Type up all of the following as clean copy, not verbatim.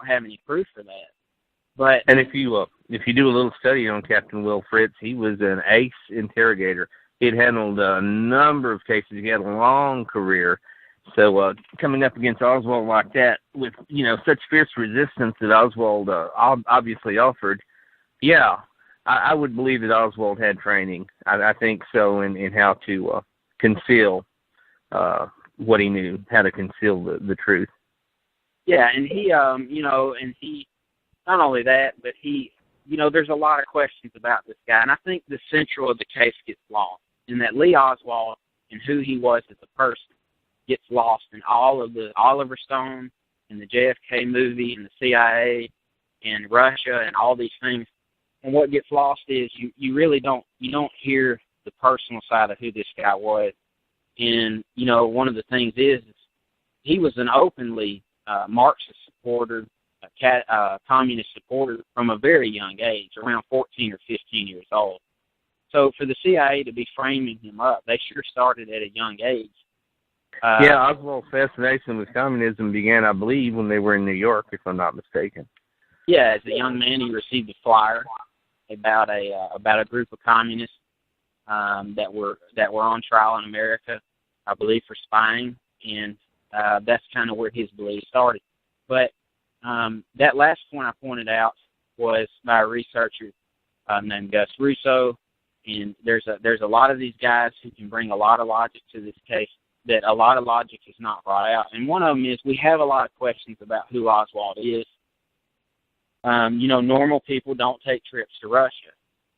don't have any proof for that. But and if you do a little study on Captain Will Fritz, he was an ace interrogator. He'd handled a number of cases. He had a long career. So coming up against Oswald like that, with such fierce resistance that Oswald obviously offered, yeah, I would believe that Oswald had training. I think so in how to conceal what he knew, how to conceal the truth. Yeah, and he, and he, not only that, but he, there's a lot of questions about this guy, and I think the central of the case gets lost, in that Lee Oswald and who he was as a person gets lost in all of the Oliver Stone and the JFK movie and the CIA and Russia and all these things. And what gets lost is you really don't hear the personal side of who this guy was. And, one of the things is he was an openly Marxist supporter, communist supporter from a very young age, around 14 or 15 years old. So for the CIA to be framing him up, they sure started at a young age. Oswald's fascination with communism began, I believe, when they were in New York, if I'm not mistaken. Yeah, as a young man, he received a flyer about a group of communists that were on trial in America, I believe, for spying, and that's kind of where his belief started. But that last point I pointed out was by a researcher named Gus Russo, and there's a lot of these guys who can bring a lot of logic to this case that a lot of logic is not brought out. And one of them is we have a lot of questions about who Oswald is. Normal people don't take trips to Russia,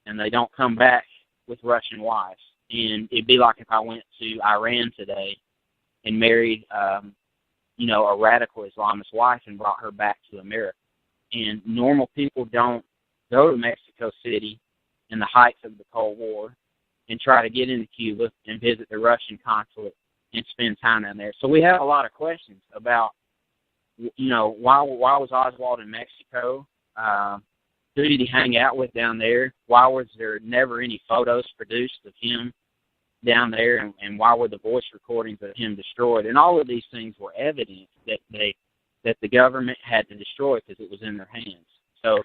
and they don't come back with Russian wives. And it'd be like if I went to Iran today and married, a radical Islamist wife and brought her back to America. And normal people don't go to Mexico City in the heights of the Cold War and try to get into Cuba and visit the Russian consulate and spend time down there. So we have a lot of questions about, why was Oswald in Mexico? Who did he hang out with down there? Why was there never any photos produced of him down there? And why were the voice recordings of him destroyed? And all of these things were evidence that the government had to destroy because it was in their hands. So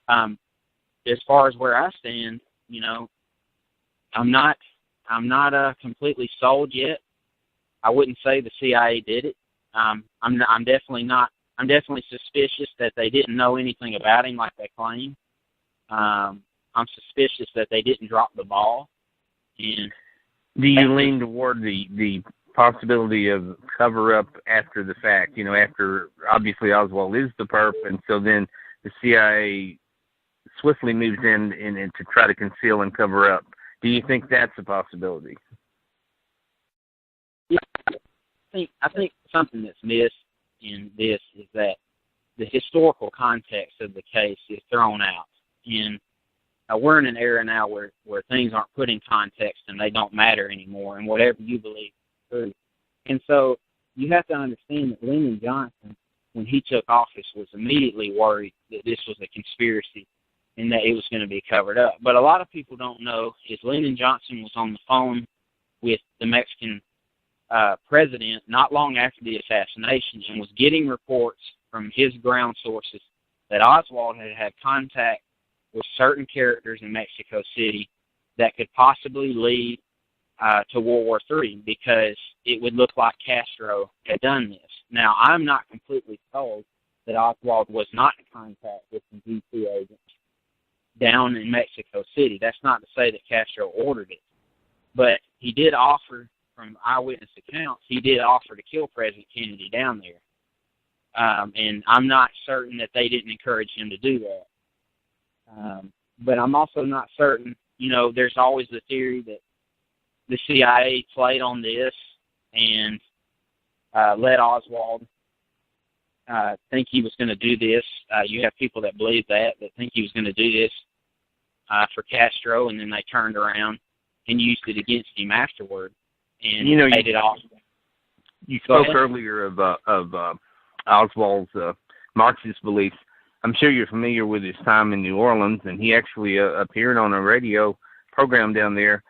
as far as where I stand, I'm not completely sold yet. I wouldn't say the CIA did it. I'm definitely suspicious that they didn't know anything about him like they claim. I'm suspicious that they didn't drop the ball. And do you lean toward the possibility of cover-up after the fact? After obviously Oswald is the perp, and so then the CIA swiftly moves in to try to conceal and cover up. Do you think that's a possibility? Yeah, I think something that's missed in this is that the historical context of the case is thrown out. And we're in an era now where things aren't put in context and they don't matter anymore, and whatever you believe is true. And so you have to understand that Lyndon Johnson, when he took office, was immediately worried that this was a conspiracy and that it was going to be covered up. But a lot of people don't know is Lyndon Johnson was on the phone with the Mexican president not long after the assassination and was getting reports from his ground sources that Oswald had had contact with certain characters in Mexico City that could possibly lead to World War III, because it would look like Castro had done this. Now, I'm not completely told that Oswald was not in contact with some G2 agents down in Mexico City. That's not to say that Castro ordered it, but he did offer, from eyewitness accounts, he did offer to kill President Kennedy down there. And I'm not certain that they didn't encourage him to do that. But I'm also not certain, there's always the theory that the CIA played on this and let Oswald think he was going to do this. You have people that believe that think he was going to do this for Castro, and then they turned around and used it against him afterward and paid it off. You spoke earlier of Oswald's Marxist beliefs. I'm sure you're familiar with his time in New Orleans, and he actually appeared on a radio program down there,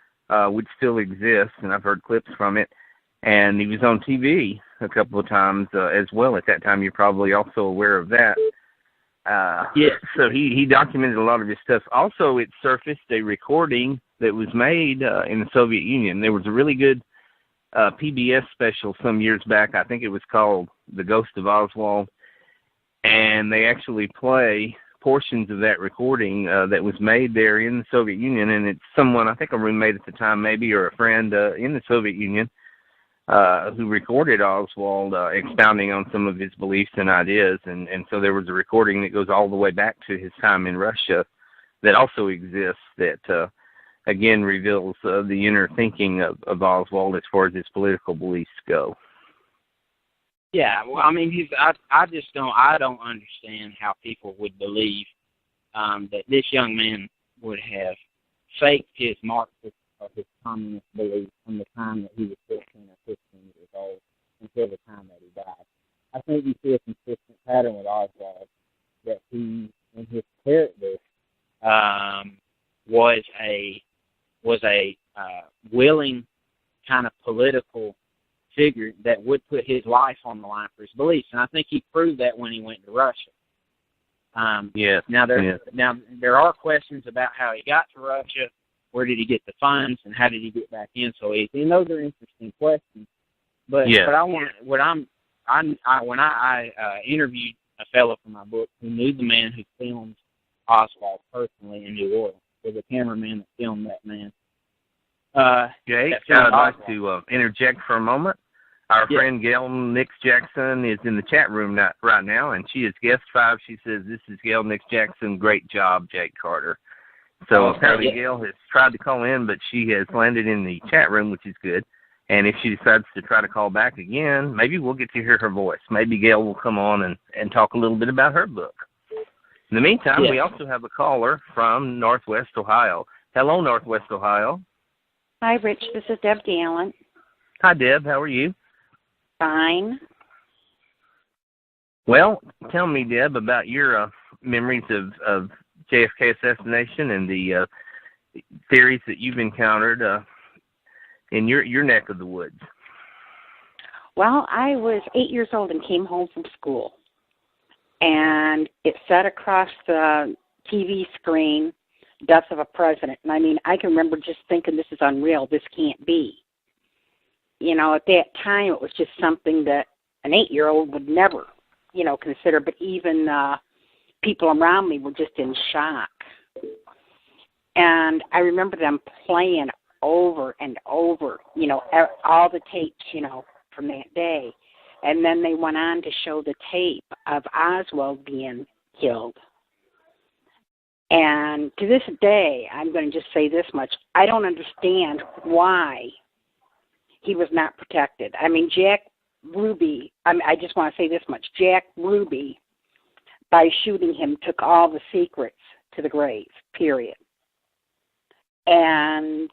which still exists, and I've heard clips from it. and he was on TV a couple of times as well. At that time, you're probably also aware of that. Yes. So he documented a lot of his stuff. Also, it surfaced a recording that was made in the Soviet Union. There was a really good PBS special some years back. I think it was called The Ghost of Oswald. And they actually play portions of that recording that was made there in the Soviet Union. And it's someone, I think a roommate at the time maybe, or a friend in the Soviet Union, who recorded Oswald expounding on some of his beliefs and ideas. And so there was a recording that goes all the way back to his time in Russia that also exists that, again, reveals the inner thinking of Oswald as far as his political beliefs go. Yeah, well, I mean, I don't understand how people would believe that this young man would have faked his Marxist or his communist beliefs from the time that he was 14 or 15 years old until the time that he died. I think you see a consistent pattern with Oswald that he, in his character, was a willing kind of political figure that would put his life on the line for his beliefs, and I think he proved that when he went to Russia. Yes. Now there are questions about how he got to Russia, where did he get the funds, and how did he get back in so easy? And those are interesting questions. But when I interviewed a fellow for my book who knew the man who filmed Oswald personally in New Orleans, was a cameraman that filmed that man. Jay, I'd like to interject for a moment. Our friend Gayle Nix Jackson is in the chat room right now, and she is guest 5. She says, "This is Gayle Nix Jackson. Great job, Jake Carter." So apparently Gayle has tried to call in, but she has landed in the chat room, which is good. And if she decides to try to call back again, maybe we'll get to hear her voice. Maybe Gayle will come on and talk a little bit about her book. In the meantime, we also have a caller from Northwest Ohio. Hello, Northwest Ohio. Hi, Rich. This is Deb Gallant. Hi, Deb. How are you? Fine. Well, tell me, Deb, about your memories of JFK assassination and the theories that you've encountered in your neck of the woods. Well, I was 8 years old and came home from school, and it said across the TV screen, "Death of a President." And I mean, I can remember just thinking, this is unreal. This can't be. You know, at that time, it was just something that an 8-year-old would never, consider. But even people around me were just in shock. And I remember them playing over and over, all the tapes, from that day. And then they went on to show the tape of Oswald being killed. And to this day, I'm going to just say this much. I don't understand why he was not protected. I mean, Jack Ruby, I just want to say this much. Jack Ruby, by shooting him, took all the secrets to the grave, period. And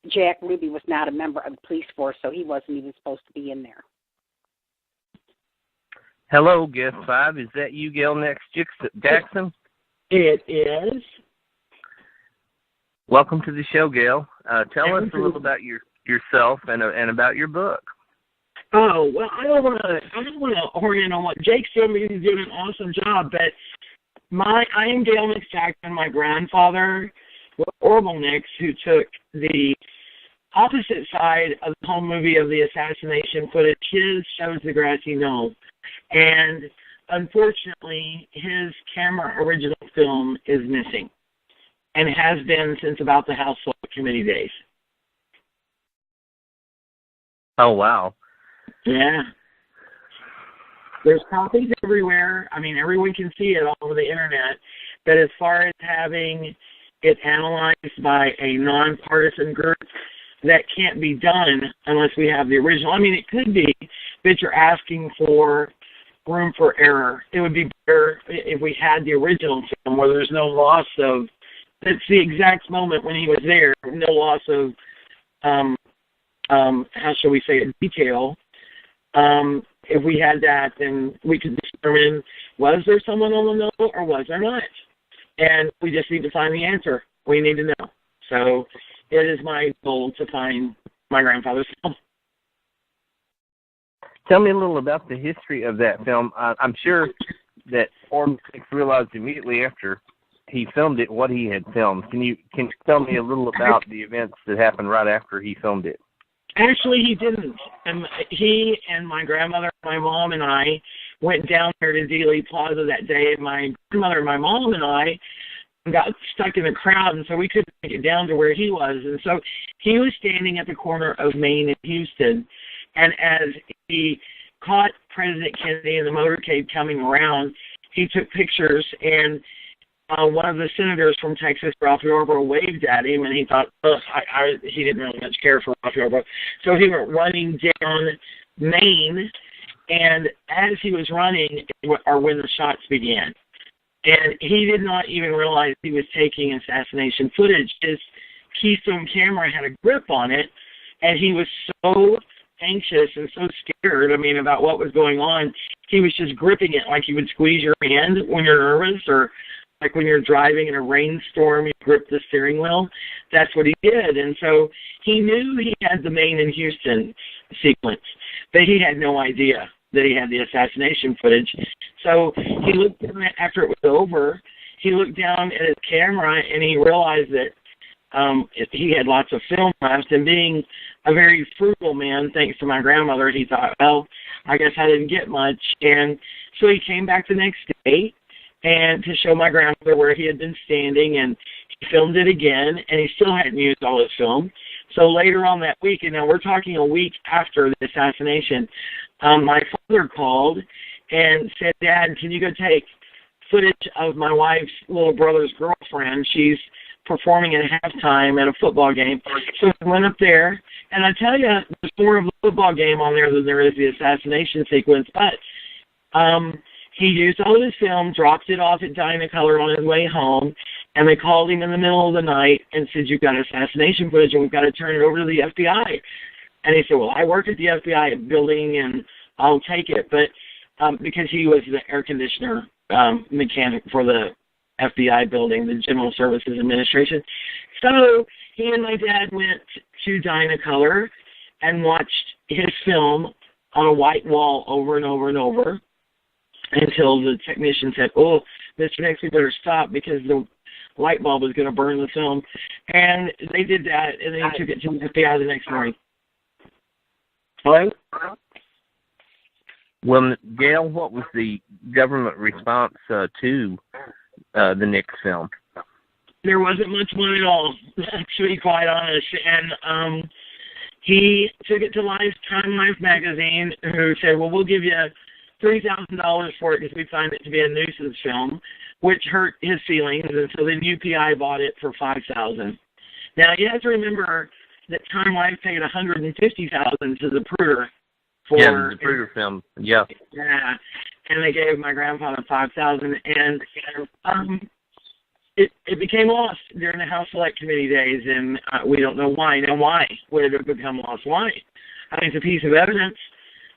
Jack Ruby was not a member of the police force, so he wasn't even supposed to be in there. Hello, guest 5. Is that you, Gayle Nix Jackson? It is. Welcome to the show, Gayle. Tell us a little about yourself and about your book. Oh, well, I don't want to orient on what Jake said because he's doing an awesome job, but I am Gayle Nix Jackson. My grandfather was Orville Nix, who took the opposite side of the home movie of the assassination footage. His shows the grassy knoll. And unfortunately, his camera original film is missing and has been since about the House Select Committee days. Oh, wow. Yeah. There's copies everywhere. I mean, everyone can see it all over the internet. But as far as having it analyzed by a nonpartisan group, that can't be done unless we have the original. I mean, it could be that you're asking for room for error. It would be better if we had the original film where there's no loss of, that's the exact moment when he was there, no loss of, how shall we say it, detail. If we had that, then we could determine, was there someone on the note or was there not? And we just need to find the answer. We need to know. So it is my goal to find my grandfather's film. Tell me a little about the history of that film. I'm sure that Orm Six realized immediately after he filmed it what he had filmed. Can you tell me a little about the events that happened right after he filmed it? Actually, he didn't. He and my grandmother, my mom, and I went down there to Dealey Plaza that day. My grandmother, my mom, and I got stuck in the crowd, and so we couldn't make it down to where he was. And so he was standing at the corner of Main and Houston, and as he caught President Kennedy in the motorcade coming around, he took pictures, and one of the senators from Texas, Ralph Yarborough, waved at him, and he thought, he didn't really much care for Ralph Yarborough. So he went running down Main, and as he was running are when the shots began. And he did not even realize he was taking assassination footage. His Keystone camera had a grip on it, and he was so anxious and so scared, about what was going on. He was just gripping it like you would squeeze your hand when you're nervous, or like when you're driving in a rainstorm, you grip the steering wheel. That's what he did. And so he knew he had the Maine and Houston sequence, but he had no idea that he had the assassination footage. So he looked down after it was over. He looked down at his camera, and he realized that he had lots of film left. And being a very frugal man, thanks to my grandmother, he thought, well, I guess I didn't get much. And so he came back the next day and to show my grandmother where he had been standing, and he filmed it again, and he still hadn't used all his film. So later on that week, and now we're talking a week after the assassination, my father called and said, Dad, can you go take footage of my wife's little brother's girlfriend? She's performing at halftime at a football game. So I went up there, and I tell you, there's more of the football game on there than there is the assassination sequence, but he used all of his film, dropped it off at Dynacolor on his way home, and they called him in the middle of the night and said, you've got assassination footage, and we've got to turn it over to the FBI. And he said, well, I work at the FBI building, and I'll take it. But because he was the air conditioner mechanic for the FBI building, the General Services Administration. So he and my dad went to Dynacolor and watched his film on a white wall over and over and over, until the technician said, oh, Mr. Nix, we better stop because the light bulb was going to burn the film. And they did that, and they took it to the FBI the next morning. Hello? Well, Gayle, what was the government response to the Nix film? There wasn't much one at all, to be quite honest. And he took it to Time Life magazine, who said, well, we'll give you $3,000 for it because we find it to be a nuisance film, which hurt his feelings, and so the UPI bought it for $5,000. Now you have to remember that Time Life paid $150,000 to the Zapruder for the Zapruder film. Yeah, and they gave my grandfather $5,000, and it became lost during the House Select Committee days, and we don't know why. Now, why would it have become lost? Why? It's a piece of evidence.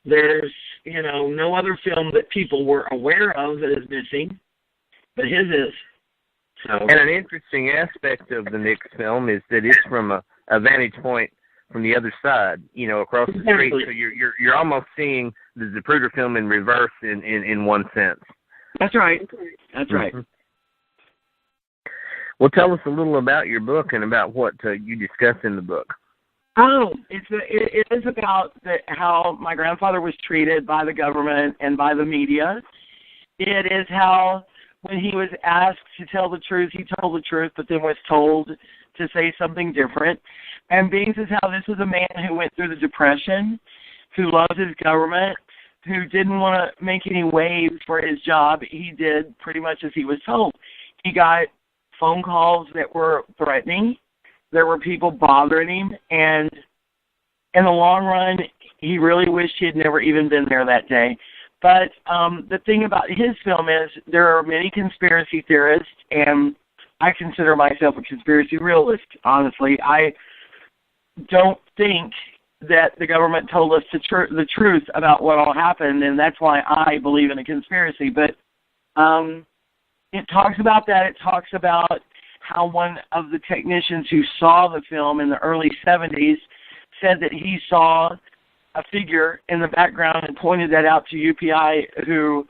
There's no other film that people were aware of that is missing, but his is. So. And an interesting aspect of the Nix film is that it's from a vantage point from the other side, across the street. So you're almost seeing the Zapruder film in reverse in one sense. That's right. That's right. Mm-hmm. Well, tell us a little about your book and about what you discuss in the book. It is about how my grandfather was treated by the government and by the media. It is how, when he was asked to tell the truth, he told the truth, but then was told to say something different. And Beans is how this was a man who went through the Depression, who loved his government, who didn't want to make any waves for his job. He did pretty much as he was told. He got phone calls that were threatening. There were people bothering him, and in the long run, he really wished he had never even been there that day. But the thing about his film is there are many conspiracy theorists, and I consider myself a conspiracy realist, honestly. I don't think that the government told us the truth about what all happened, and that's why I believe in a conspiracy. But it talks about that. It talks about how one of the technicians who saw the film in the early 70s said that he saw a figure in the background and pointed that out to UPI, who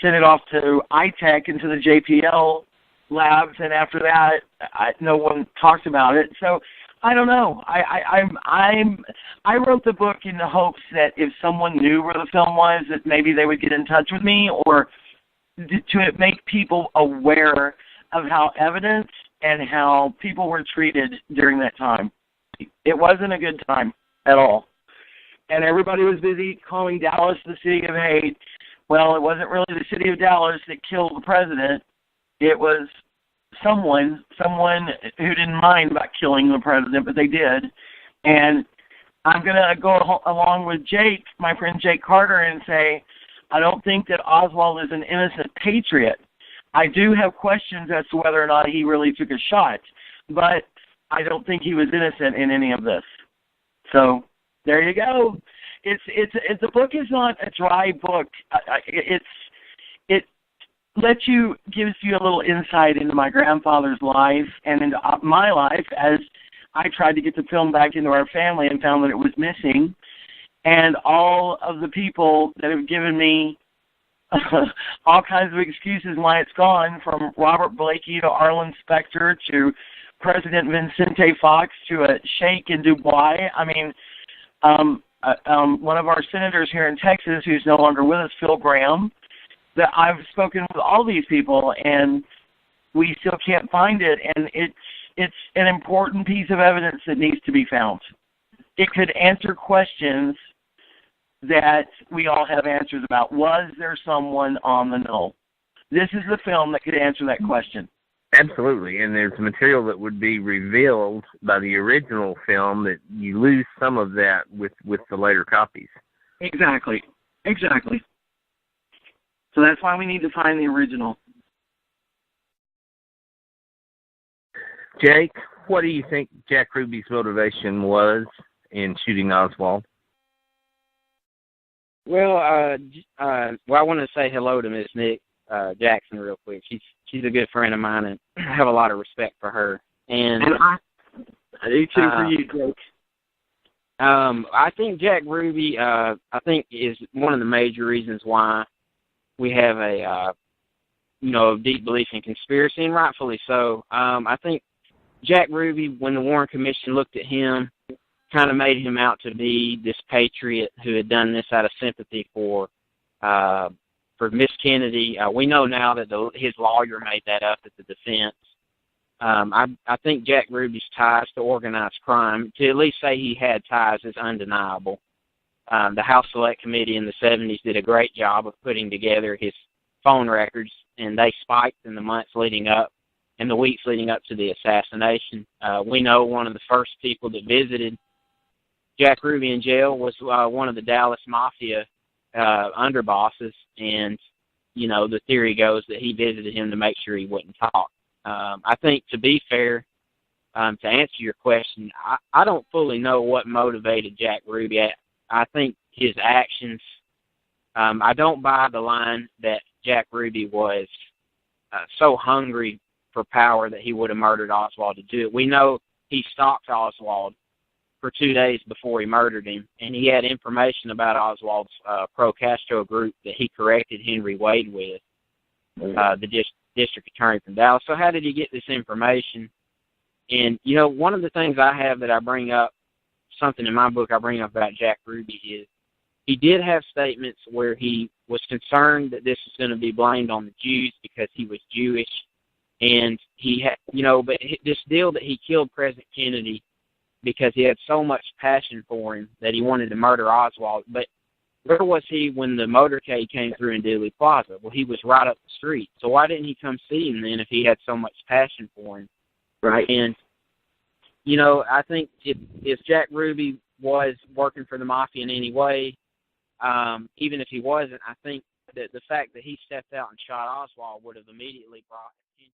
sent it off to ITech and to the JPL labs, and after that, no one talked about it. So I don't know. I wrote the book in the hopes that if someone knew where the film was, that maybe they would get in touch with me, or to make people aware of how evidence and how people were treated during that time. It wasn't a good time at all. And everybody was busy calling Dallas the city of hate. Well, it wasn't really the city of Dallas that killed the president. It was someone who didn't mind about killing the president, but they did. And I'm going to go along with Jake, my friend Jake Carter, and say, I don't think that Oswald is an innocent patriot. I do have questions as to whether or not he really took a shot, but I don't think he was innocent in any of this. So there you go. The book is not a dry book. It gives you a little insight into my grandfather's life and into my life as I tried to get the film back into our family and found that it was missing. And all of the people that have given me all kinds of excuses why it's gone, from Robert Blakey to Arlen Specter to President Vicente Fox to a sheikh in Dubai. I mean, one of our senators here in Texas, who's no longer with us, Phil Graham, that I've spoken with all these people, and we still can't find it. And it's an important piece of evidence that needs to be found. It could answer questions that we all have answers about. Was there someone on the know? This is the film that could answer that question. Absolutely, and there's material that would be revealed by the original film that you lose some of that with the later copies. Exactly. So that's why we need to find the original. Jake, what do you think Jack Ruby's motivation was in shooting Oswald? Well, I want to say hello to Miss Nick Jackson real quick. She's a good friend of mine, and I have a lot of respect for her. And I do too for you, Jake. I think Jack Ruby, is one of the major reasons why we have a deep belief in conspiracy, and rightfully so. I think Jack Ruby, when the Warren Commission looked at him, kind of made him out to be this patriot who had done this out of sympathy for Miss Kennedy. We know now that his lawyer made that up at the defense. I think Jack Ruby's ties to organized crime, to at least say he had ties, is undeniable. The House Select Committee in the 70s did a great job of putting together his phone records, and they spiked in the months leading up and the weeks leading up to the assassination. We know one of the first people that visited Jack Ruby in jail was one of the Dallas Mafia underbosses, and, the theory goes that he visited him to make sure he wouldn't talk. I think, to be fair, to answer your question, I don't fully know what motivated Jack Ruby. I think his actions, I don't buy the line that Jack Ruby was so hungry for power that he would have murdered Oswald to do it. We know he stalked Oswald for 2 days before he murdered him, and he had information about Oswald's pro-Castro group that he corrected Henry Wade with, the district attorney from Dallas. So how did he get this information? And, one of the things I have that I bring up, something in my book I bring up about Jack Ruby, is he did have statements where he was concerned that this was going to be blamed on the Jews because he was Jewish. And he had, but this deal that he killed President Kennedy because he had so much passion for him that he wanted to murder Oswald. But where was he when the motorcade came through in Dealey Plaza? Well, he was right up the street. So why didn't he come see him then if he had so much passion for him? Right. And, I think if Jack Ruby was working for the Mafia in any way, even if he wasn't, I think that the fact that he stepped out and shot Oswald would have immediately brought attention